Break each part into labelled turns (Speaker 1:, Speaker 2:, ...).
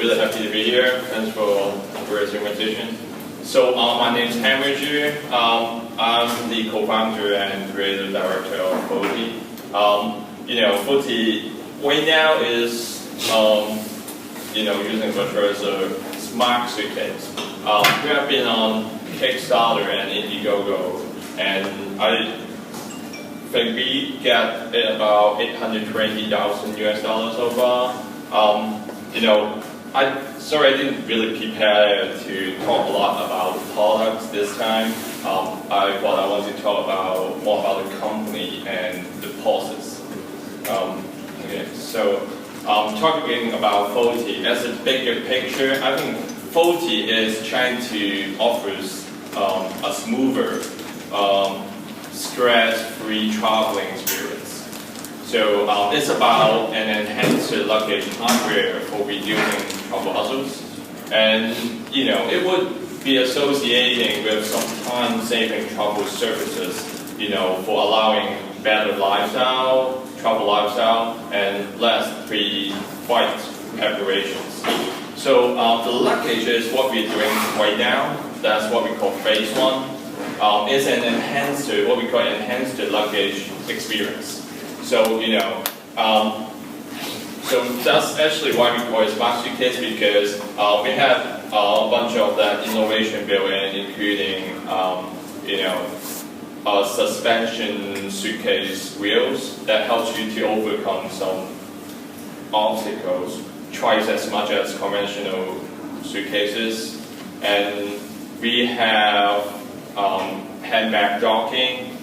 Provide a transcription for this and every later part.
Speaker 1: really happy to be here. Thanks for this invitation. So my name is Hammer. I'm the co-founder and creative director of Floatti. Floatti right now is using Virtual as a smart suitcase. We have been on Kickstarter and Indiegogo, and I think we get about $820,000 US so far. I didn't really prepare to talk a lot about products this time. I thought I wanted to talk more about the company and the process. Talking about Floatti as a bigger picture, I think Floatti is trying to offer a smoother, stress-free traveling experience. So it's about an enhanced luggage hardware for reducing travel hassles, and it would be associating with some time-saving travel services, for allowing better travel lifestyle, and less pre-flight preparations. So the luggage is what we're doing right now. That's what we call phase one. It's an what we call enhanced luggage experience. So so that's actually why we call it smart suitcase, because we have a bunch of that innovation built in, including suspension suitcase wheels that helps you to overcome some obstacles twice as much as conventional suitcases. And we have handbag docking.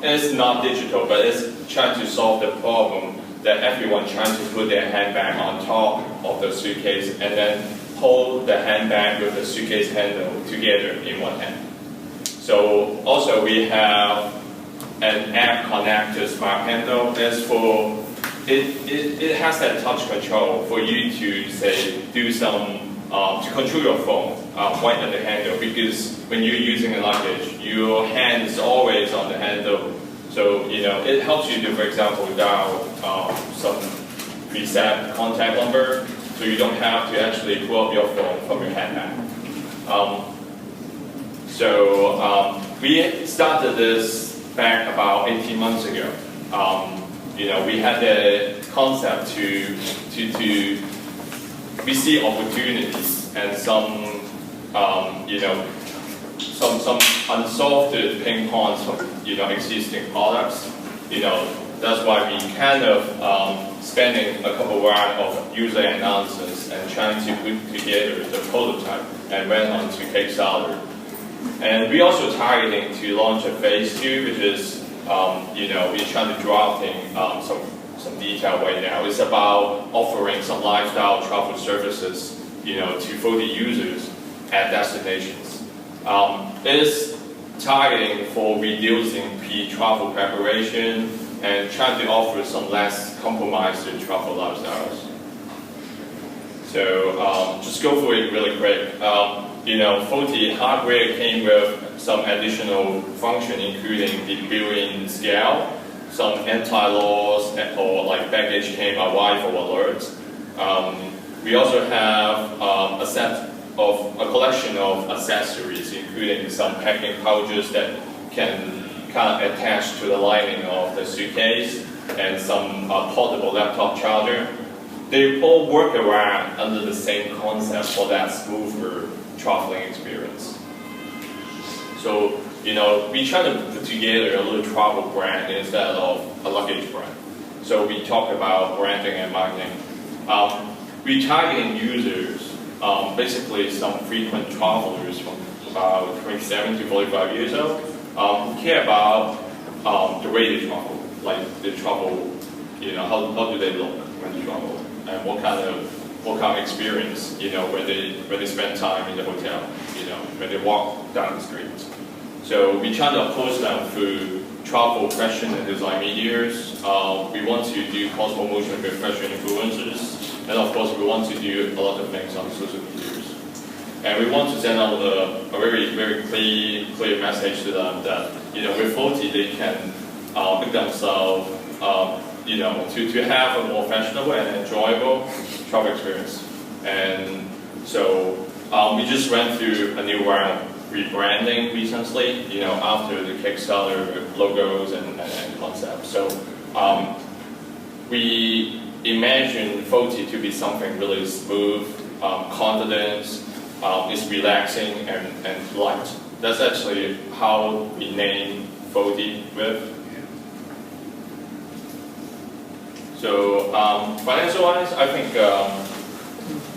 Speaker 1: It's not digital, but it's trying to solve the problem that everyone trying to put their handbag on top of the suitcase and then hold the handbag with the suitcase handle together in one hand. So also we have an app connected smart handle. It has that touch control for you to do some to control your phone right at the handle, because when you're using a luggage, your hand is always on the handle. So it helps you to, for example, dial some preset contact number, so you don't have to actually pull up your phone from your handbag. We started this back about 18 months ago. We had the concept we see opportunities and some unsolved pain points of existing products. That's why we kind of spending a couple of hours of user analysis and trying to put together the prototype and went on to Kickstarter. And we also targeting to launch a phase 2, which is we're trying to drafting some detail right now. It's about offering some lifestyle travel services to Floatti users at destinations. It's targeting for reducing pre-travel preparation and trying to offer some less compromised travel lifestyles. So just go for it really quick. Floatti hardware came with some additional function, including the built-in scale, some anti-loss or like baggage claim arrival alerts. We also have a collection of accessories, including some packing pouches that can kind of attach to the lining of the suitcase, and some portable laptop charger. They all work around under the same concept for that smoother traveling experience. So, we try to put together a little travel brand instead of a luggage brand. So we talk about branding and marketing. We're targeting users, basically some frequent travelers from about 27 to 45 years old, who care about the way they travel, like they travel, how do they look when they travel, and what kind of experience, when they spend time in the hotel, when they walk down the street. So we try to approach them through travel, fashion, and design medias. We want to do cross promotion with fashion influencers, and of course we want to do a lot of things on social medias. And we want to send out a very, very clear message to them that with Floatti they can make themselves to have a more fashionable and enjoyable travel experience. And so we just went through a new round of rebranding recently, after the Kickstarter logos and concepts. So we imagine Floatti to be something really smooth, confident, it's relaxing and light. That's actually how we named Floatti with. So financial-wise, I think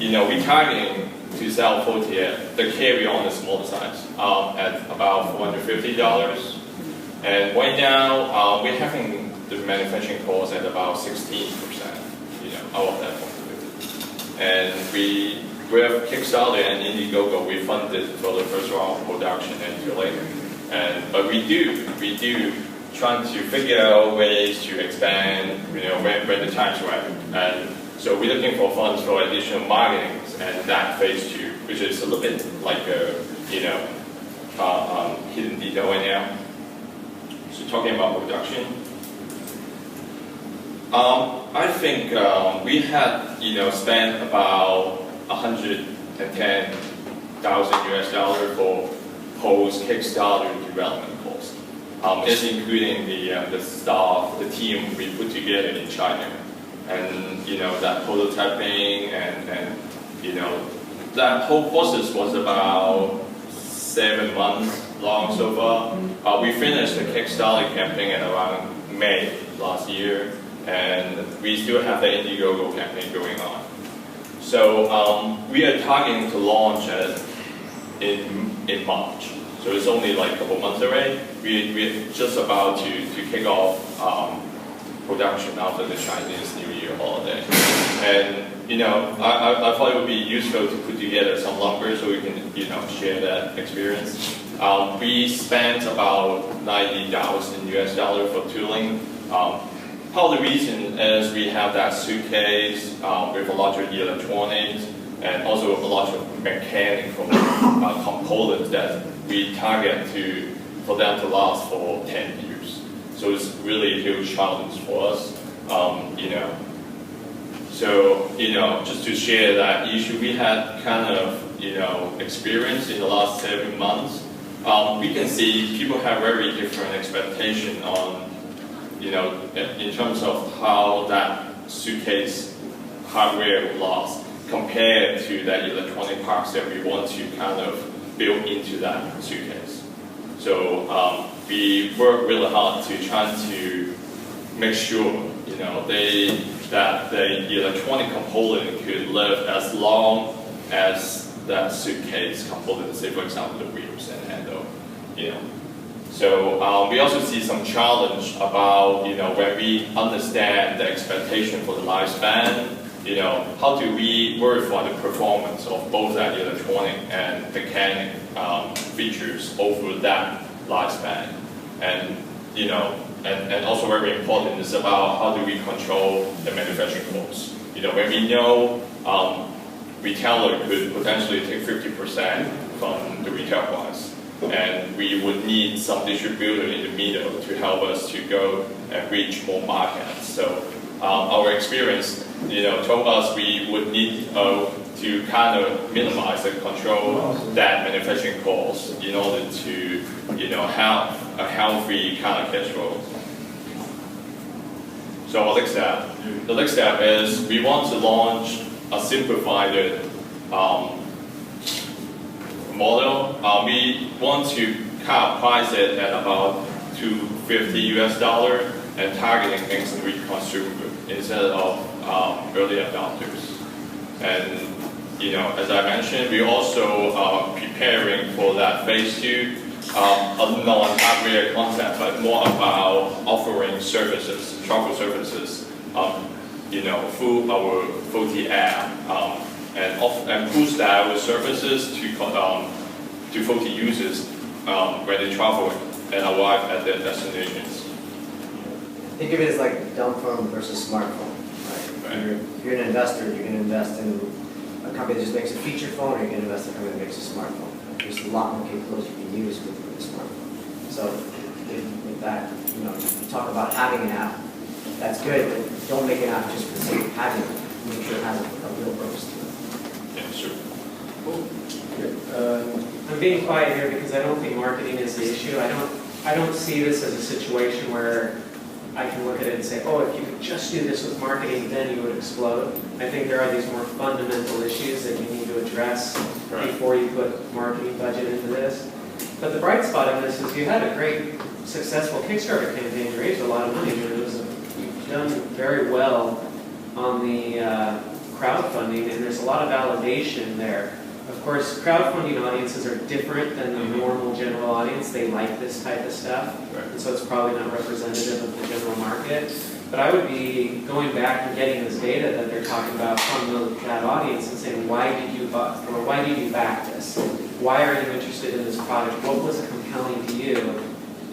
Speaker 1: we're targeting to sell Floatti at the carry-on the smaller size at about $450. And right now we're having the manufacturing cost at about 16%, out of that $450. And with Kickstarter and Indiegogo, we funded for the first round of production and later. But we do trying to figure out ways to expand, when the time's right. And so we're looking for funds for additional marketing and that phase 2, which is a little bit like a, hidden detail right now. So talking about production, I think we had, spent about $110,000 for post Kickstarter development cost. It's including the staff, the team we put together in China, and that prototyping and that whole process was about 7 months long so far. We finished the Kickstarter campaign at around May last year, and we still have the Indiegogo campaign going on. So we are targeting to launch it in March. So it's only like a couple months away. We're just about to kick off production after the Chinese New Year holiday. And I thought it would be useful to put together some numbers so we can share that experience. We spent about $90,000 for tooling. Part of the reason is we have that suitcase with a lot of electronics and also a lot of mechanical components that we target for them to last for 10 years. So it's really a huge challenge for us, So, just to share that issue, we had kind of, experience in the last 7 months. We can see people have very different expectation on, in terms of how that suitcase hardware will last compared to that electronic parts that we want to kind of build into that suitcase. So we work really hard to try to make sure, that the electronic component could live as long as that suitcase component, say for example the wheels and handle, So we also see some challenge about, when we understand the expectation for the lifespan, how do we verify the performance of both that electronic and mechanic features over that lifespan? And, and also very important is about how do we control the manufacturing costs. When we know retailer could potentially take 50% from the retail price, and we would need some distributor in the middle to help us to go and reach more markets. So our experience, told us we would need to kind of minimize and control that manufacturing cost in order to, have a healthy kind of cash flow. So the next step is we want to launch a simplified model. We want to kind of price it at about $250 and targeting extreme consumer instead of early adopters. And as I mentioned, we also are preparing for that phase 2, a non-hardware concept, but more about offering services, travel services, through our Floatti app, and push that with services to Floatti users when they travel and arrive at their destinations.
Speaker 2: Think of it as like dumb phone versus smartphone. Right? If you're an investor, you're going to invest in a company that just makes a feature phone, or you're going to invest in a company that makes a smartphone. There's a lot more capabilities you can use with a smartphone. So with that, you talk about having an app. That's good, but don't make an app just for the sake of having it. Make sure it has a real purpose to it.
Speaker 3: I'm being quiet here because I don't think marketing is the issue. I don't see this as a situation where I can look at it and say, oh, if you could just do this with marketing, then you would explode. I think there are these more fundamental issues that you need to address before you put marketing budget into this. But the bright spot of this is you had a great, successful Kickstarter campaign. You raised a lot of money, and you've done very well on the crowdfunding, and there's a lot of validation there. Of course, crowdfunding audiences are different than the normal general audience. They like this type of stuff, and so it's probably not representative of the general market. But I would be going back and getting this data that they're talking about from that audience and saying, why did you back this? Why are you interested in this product? What was compelling to you?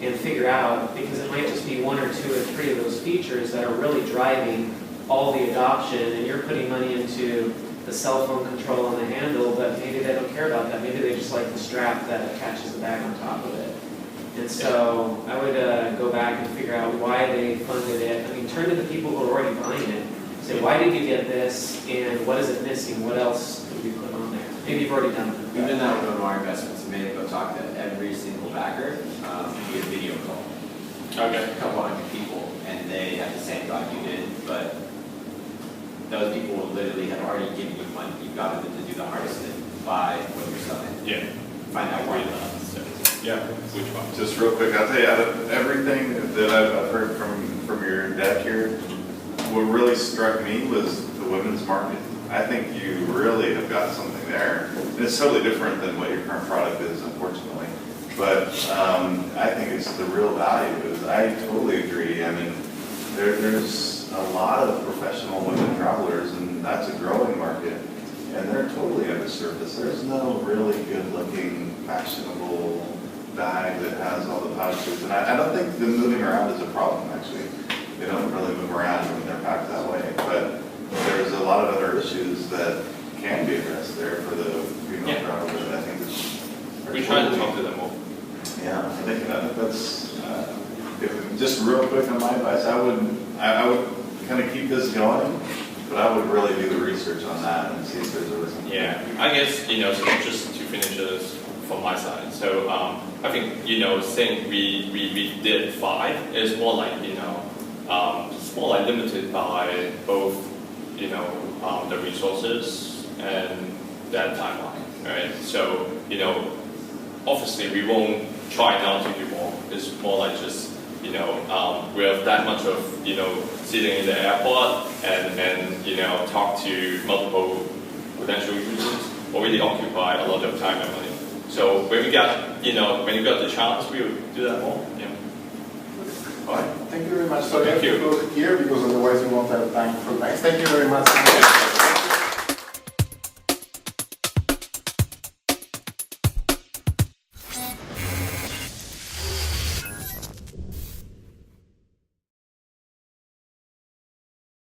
Speaker 3: And figure out, because it might just be 1 or 2 or 3 of those features that are really driving all the adoption, and you're putting money into the cell phone control on the handle, but maybe they don't care about that. Maybe they just like the strap that attaches the bag on top of it. And so I would go back and figure out why they funded it. I mean, turn to the people who are already buying it. Say, why did you get this, and what is it missing? What else could we put on there? Maybe you've already done it.
Speaker 4: We've done that with our investments. We made go talk to every single backer via video call.
Speaker 1: Okay.
Speaker 4: A couple hundred people, and they had the same thought you did, but those people literally have already given you money. You've got them to do the hardest thing, buy what you're selling.
Speaker 1: Yeah.
Speaker 4: Find out why.
Speaker 1: Yeah. Which one?
Speaker 5: Just real quick, I'll tell you, out of everything that I've heard from your deck here, what really struck me was the women's market. I think you really have got something there. And it's totally different than what your current product is, unfortunately. But I think it's the real value. I totally agree. I mean, there's a lot of professional women travelers, and that's a growing market. And they're totally underserviced. There's no really good-looking, fashionable bag that has all the pouches. And I don't think the moving around is a problem, actually. They don't really move around when they're packed that way. But there's a lot of other issues that can be addressed there for the female traveler that I think is...
Speaker 1: We try to talk to them more.
Speaker 5: Yeah, I think that's... just real quick on my advice, I would kind of keep this going, but I would really do the research on that and see if there's a reason.
Speaker 1: Yeah, I guess, so just to finish this from my side. So I think, saying we did 5 is more like, it's more like limited by both, the resources and that timeline, right? So, obviously we won't try not to do more. It's more like just, we have that much of, sitting in the airport and talk to multiple potential users already occupy a lot of time and money. So when we got, when you got the chance, we will do that more. Yeah.
Speaker 6: All right. Thank you very much. So
Speaker 1: Thank you.
Speaker 6: Here because otherwise we won't have time for next. Thank you very much.